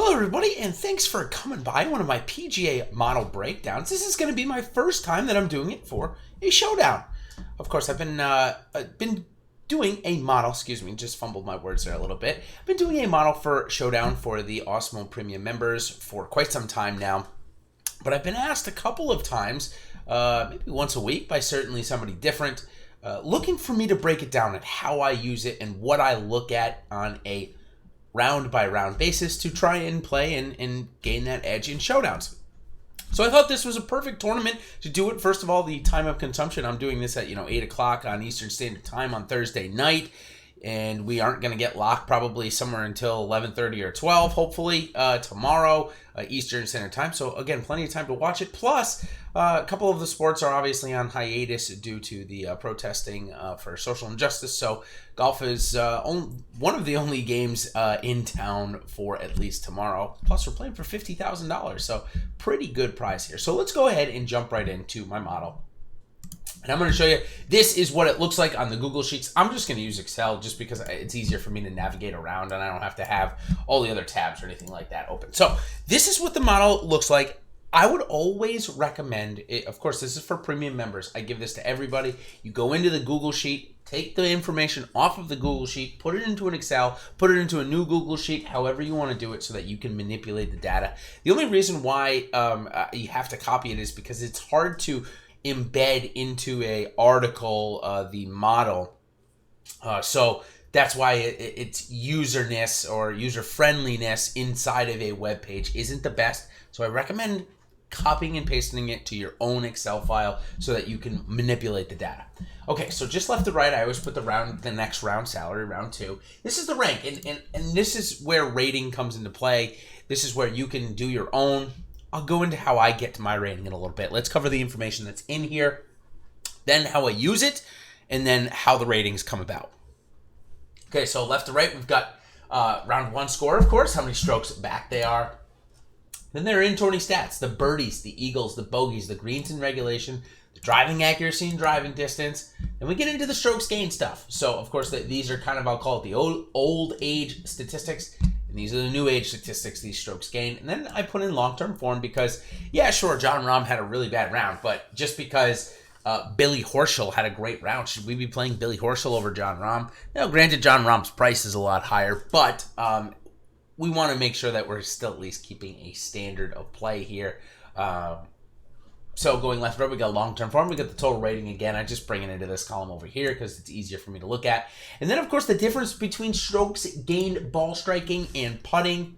Hello everybody, and thanks for coming by one of my PGA model breakdowns. This is going to be my first time that I'm doing it for a showdown. Of course, I've been doing a model, just fumbled my words there a little bit. I've been doing a model for showdown for the Awesemo Premium members for quite some time now. But I've been asked a couple of times, maybe once a week by certainly somebody different, looking for me to break it down and how I use it and what I look at on a round-by-round basis to try and play and gain that edge in showdowns. So I thought this was a perfect tournament to do it. First of all, the time of consumption, I'm doing this at 8 o'clock on Eastern Standard Time on Thursday night, and we aren't going to get locked probably somewhere until 11:30 or 12, hopefully, tomorrow, Eastern Standard Time. So again, plenty of time to watch it. Plus, a couple of the sports are obviously on hiatus due to the protesting for social injustice. So golf is one of the only games in town for at least tomorrow. Plus, we're playing for $50,000, so pretty good prize here. So let's go ahead and jump right into my model. And I'm going to show you, this is what it looks like on the Google Sheets. I'm just going to use Excel just because it's easier for me to navigate around and I don't have to have all the other tabs or anything like that open. So this is what the model looks like. I would always recommend it. Of course, this is for premium members. I give this to everybody. You go into the Google Sheet, take the information off of the Google Sheet, put it into an Excel, put it into a new Google Sheet, however you want to do it so that you can manipulate the data. The only reason why you have to copy it is because it's hard to embed into a article the model. So that's why its userness or user friendliness inside of a web page isn't the best. So I recommend copying and pasting it to your own Excel file so that you can manipulate the data. Okay, so just left to right, I always put the next round salary, round 2. This is the rank, and this is where rating comes into play. This is where you can do your own. I'll go into how I get to my rating in a little bit. Let's cover the information that's in here, then how I use it, and then how the ratings come about. Okay, so left to right, we've got round 1 score, of course, how many strokes back they are. Then there are in-tourney stats, the birdies, the eagles, the bogeys, the greens in regulation, the driving accuracy and driving distance. And we get into the strokes gained stuff. So, of course, these are kind of, I'll call it the old age statistics. And these are the new age statistics, these strokes gained. And then I put in long-term form because, yeah, sure, Jon Rahm had a really bad round. But just because Billy Horschel had a great round, should we be playing Billy Horschel over Jon Rahm? Now, granted, Jon Rahm's price is a lot higher, but we want to make sure that we're still at least keeping a standard of play here. So going left to right, we got long-term form. We got the total rating again. I just bring it into this column over here because it's easier for me to look at. And then, of course, the difference between strokes gained ball striking and putting.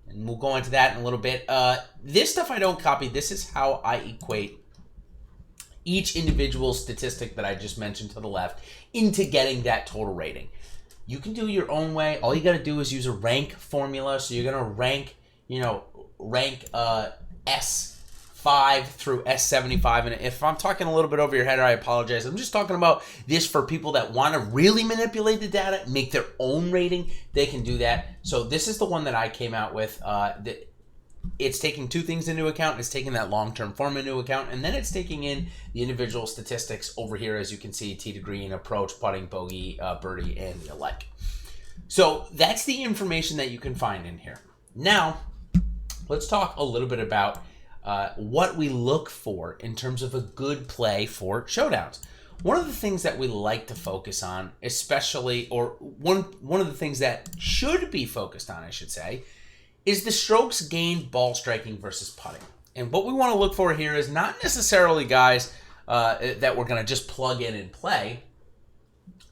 And we'll go into that in a little bit. This stuff I don't copy. This is how I equate each individual statistic that I just mentioned to the left into getting that total rating. You can do it your own way. All you got to do is use a rank formula. So you're going to rank, S5 through S75. And if I'm talking a little bit over your head, I apologize. I'm just talking about this for people that want to really manipulate the data, make their own rating. They can do that. So this is the one that I came out with. It's taking two things into account. It's taking that long-term form into account, and then it's taking in the individual statistics over here, as you can see, tee to green, approach, putting, bogey, birdie, and the like. So that's the information that you can find in here. Now, let's talk a little bit about what we look for in terms of a good play for showdowns. One of the things that we like to focus on, especially, or one of the things that should be focused on, I should say, is the strokes gained ball striking versus putting. And what we want to look for here is not necessarily guys that we're going to just plug in and play,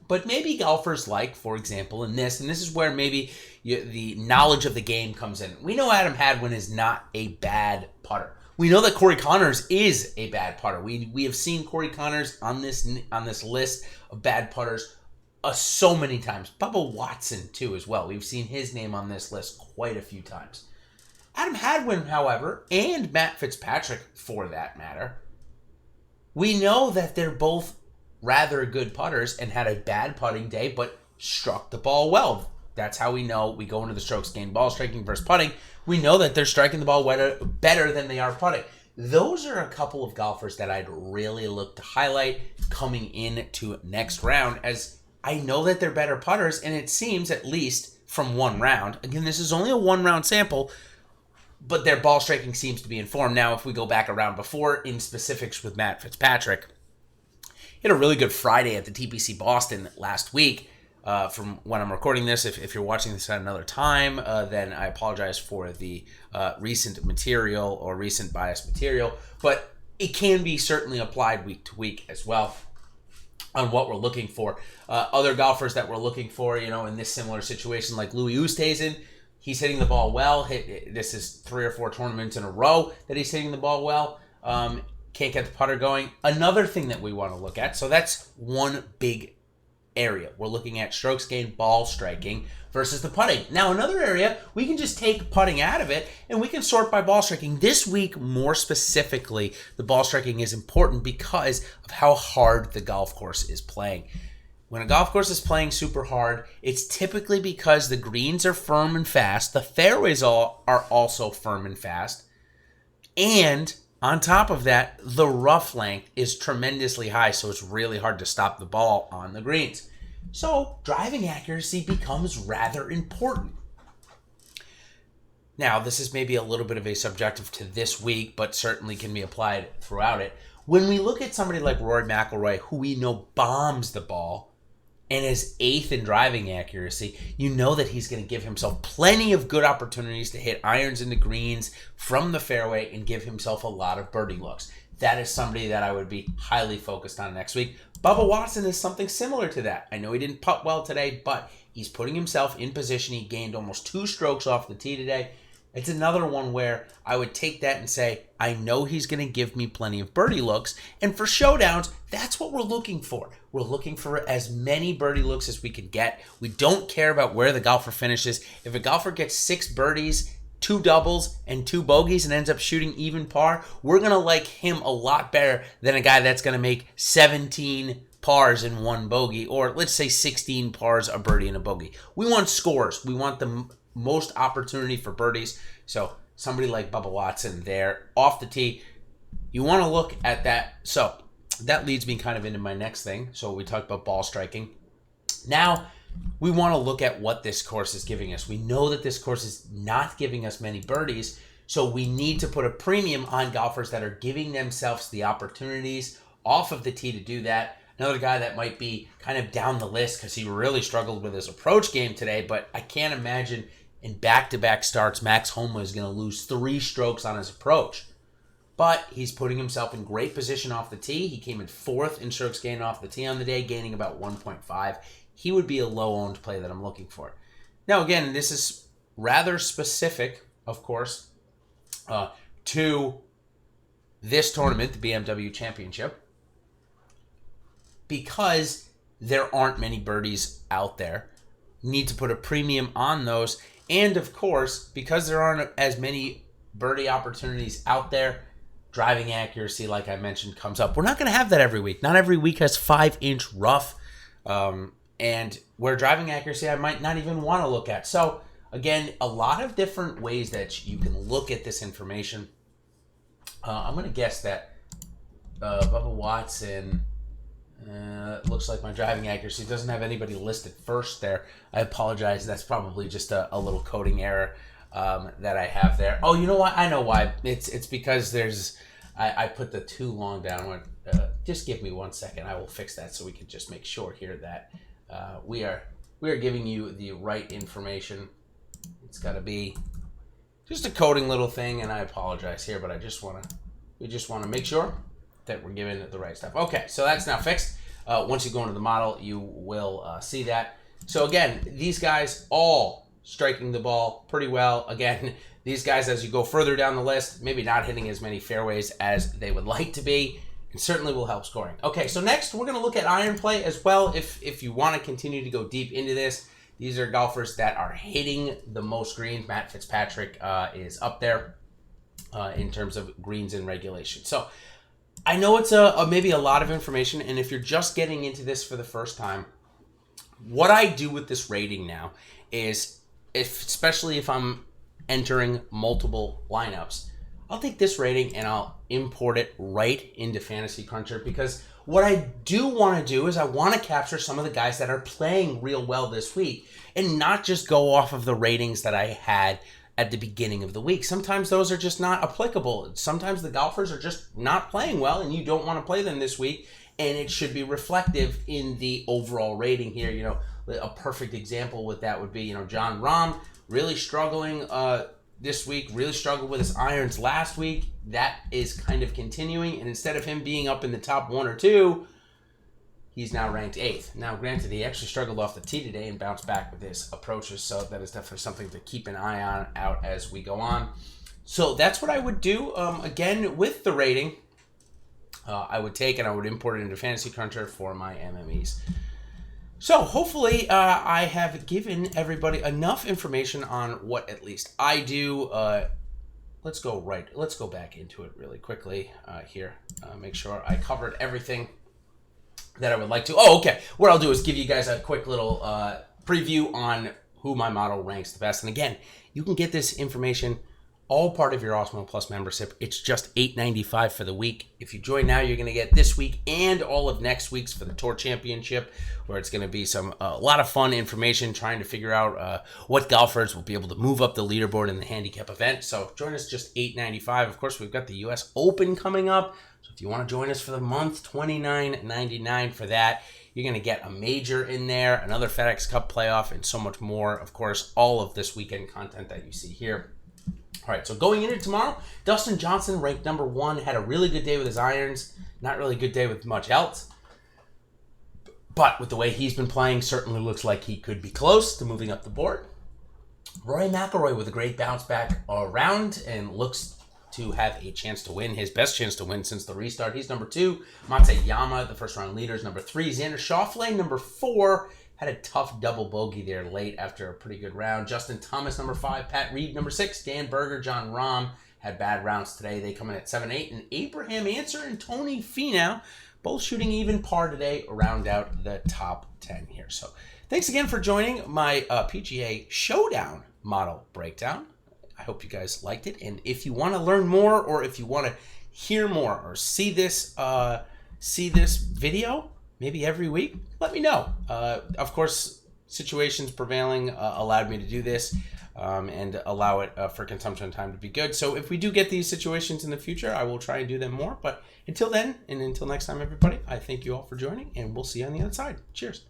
but maybe golfers like, for example, in this, and this is where maybe the knowledge of the game comes in. We know Adam Hadwin is not a bad putter. We know that Corey Connors is a bad putter. We have seen Corey Connors on this list of bad putters so many times. Bubba Watson, too, as well. We've seen his name on this list quite a few times. Adam Hadwin, however, and Matt Fitzpatrick, for that matter, we know that they're both rather good putters and had a bad putting day, but struck the ball well. That's how we know. We go into the strokes gained ball striking versus putting. We know that they're striking the ball better than they are putting. Those are a couple of golfers that I'd really look to highlight coming into next round, as I know that they're better putters, and it seems, at least from one round, again, this is only a one-round sample, but their ball striking seems to be in form. Now, if we go back around before in specifics with Matt Fitzpatrick, he had a really good Friday at the TPC Boston last week. From when I'm recording this, if you're watching this at another time, then I apologize for the recent material or recent bias material, but it can be certainly applied week to week as well on what we're looking for. Other golfers that we're looking for, in this similar situation, like Louis Oosthuizen, he's hitting the ball well. This is 3 or 4 tournaments in a row that he's hitting the ball well. Can't get the putter going. Another thing that we want to look at, so that's one big area. We're looking at strokes gained, ball striking versus the putting. Now, another area, we can just take putting out of it and we can sort by ball striking. This week, more specifically, the ball striking is important because of how hard the golf course is playing. When a golf course is playing super hard, it's typically because the greens are firm and fast, the fairways are also firm and fast, and on top of that, the rough length is tremendously high, so it's really hard to stop the ball on the greens. So driving accuracy becomes rather important. Now, this is maybe a little bit of a subjective to this week, but certainly can be applied throughout it. When we look at somebody like Rory McIlroy, who we know bombs the ball and is 8th in driving accuracy, you know that he's going to give himself plenty of good opportunities to hit irons into greens from the fairway and give himself a lot of birdie looks. That is somebody that I would be highly focused on next week. Bubba Watson is something similar to that. I know he didn't putt well today, but he's putting himself in position. He gained almost 2 strokes off the tee today. It's another one where I would take that and say, I know he's going to give me plenty of birdie looks. And for showdowns, that's what we're looking for. We're looking for as many birdie looks as we can get. We don't care about where the golfer finishes. If a golfer gets 6 birdies, 2 doubles, and 2 bogeys and ends up shooting even par, we're going to like him a lot better than a guy that's going to make 17 pars and 1 bogey, or let's say 16 pars, a birdie, and a bogey. We want scores. We want the most opportunity for birdies. So somebody like Bubba Watson there off the tee, you want to look at that. So that leads me kind of into my next thing. So we talked about ball striking. Now we want to look at what this course is giving us. We know that this course is not giving us many birdies, so we need to put a premium on golfers that are giving themselves the opportunities off of the tee to do that. Another guy that might be kind of down the list because he really struggled with his approach game today, but I can't imagine in back-to-back starts, Max Homa is going to lose 3 strokes on his approach. But he's putting himself in great position off the tee. He came in 4th in strokes gained off the tee on the day, gaining about 1.5. He would be a low-owned play that I'm looking for. Now, again, this is rather specific, of course, to this tournament, the BMW Championship, because there aren't many birdies out there. Need to put a premium on those. And of course, because there aren't as many birdie opportunities out there, driving accuracy, like I mentioned, comes up. We're not going to have that every week. Not every week has 5-inch rough. And where driving accuracy I might not even want to look at. So again, a lot of different ways that you can look at this information. I'm going to guess that Bubba Watson... looks like my driving accuracy doesn't have anybody listed first there. I apologize. That's probably just a little coding error that I have there. Oh, you know what? I know why. It's because I put the too long down. Just give me 1 second. I will fix that so we can just make sure here that we are giving you the right information. It's got to be just a coding little thing, and I apologize here, but we just want to make sure that we're giving it the right stuff. Okay, so that's now fixed. Once you go into the model, you will see that. So again, these guys all striking the ball pretty well. Again, these guys, as you go further down the list, maybe not hitting as many fairways as they would like to be, and certainly will help scoring. Okay, so next we're going to look at iron play as well. If you want to continue to go deep into this, these are golfers that are hitting the most greens. Matt Fitzpatrick is up there in terms of greens in regulation. So I know it's maybe a lot of information, and if you're just getting into this for the first time, what I do with this rating now is, especially if I'm entering multiple lineups, I'll take this rating and I'll import it right into Fantasy Cruncher, because what I do want to do is I want to capture some of the guys that are playing real well this week and not just go off of the ratings that I had at the beginning of the week. Sometimes those are just not applicable. Sometimes the golfers are just not playing well and you don't want to play them this week, and it should be reflective in the overall rating here. You know, a perfect example with that would be, you know, Jon Rahm really struggling this week, really struggled with his irons last week. That is kind of continuing, and instead of him being up in the top 1 or 2, he's now ranked 8th. Now, granted, he actually struggled off the tee today and bounced back with his approaches, so that is definitely something to keep an eye on out as we go on. So that's what I would do. Again, with the rating, I would take and I would import it into Fantasy Cruncher for my MMEs. So hopefully I have given everybody enough information on what at least I do. Let's go back into it really quickly here. Make sure I covered everything that I would like to. Oh, okay. What I'll do is give you guys a quick little preview on who my model ranks the best. And again, you can get this information all part of your Awesemo Plus membership. It's just $8.95 for the week. If you join now, you're going to get this week and all of next week's for the Tour Championship, where it's going to be a lot of fun information trying to figure out what golfers will be able to move up the leaderboard in the handicap event. So join us, just $8.95. Of course, we've got the U.S. Open coming up. So if you want to join us for the month, $29.99 for that. You're going to get a major in there, another FedEx Cup playoff, and so much more. Of course, all of this weekend content that you see here. All right, so going into tomorrow, Dustin Johnson ranked number 1, had a really good day with his irons, not really good day with much else. But with the way he's been playing, certainly looks like he could be close to moving up the board. Rory McIlroy with a great bounce back round and looks to have a chance to win, his best chance to win since the restart. He's number 2. Matsuyama, the first round leader, is number 3. Xander Schauffele, number 4. Had a tough double bogey there late after a pretty good round. Justin Thomas, number 5. Pat Reed, number 6. Dan Berger, Jon Rahm had bad rounds today. They come in at 7-8. And Abraham Ancer and Tony Finau, both shooting even par today, round out the top 10 here. So thanks again for joining my PGA Showdown model breakdown. I hope you guys liked it. And if you want to learn more, or if you want to hear more, or see this video maybe every week, let me know. Of course, situations prevailing allowed me to do this and allow it for consumption time to be good. So if we do get these situations in the future, I will try and do them more. But until then, and until next time, everybody, I thank you all for joining, and we'll see you on the other side. Cheers.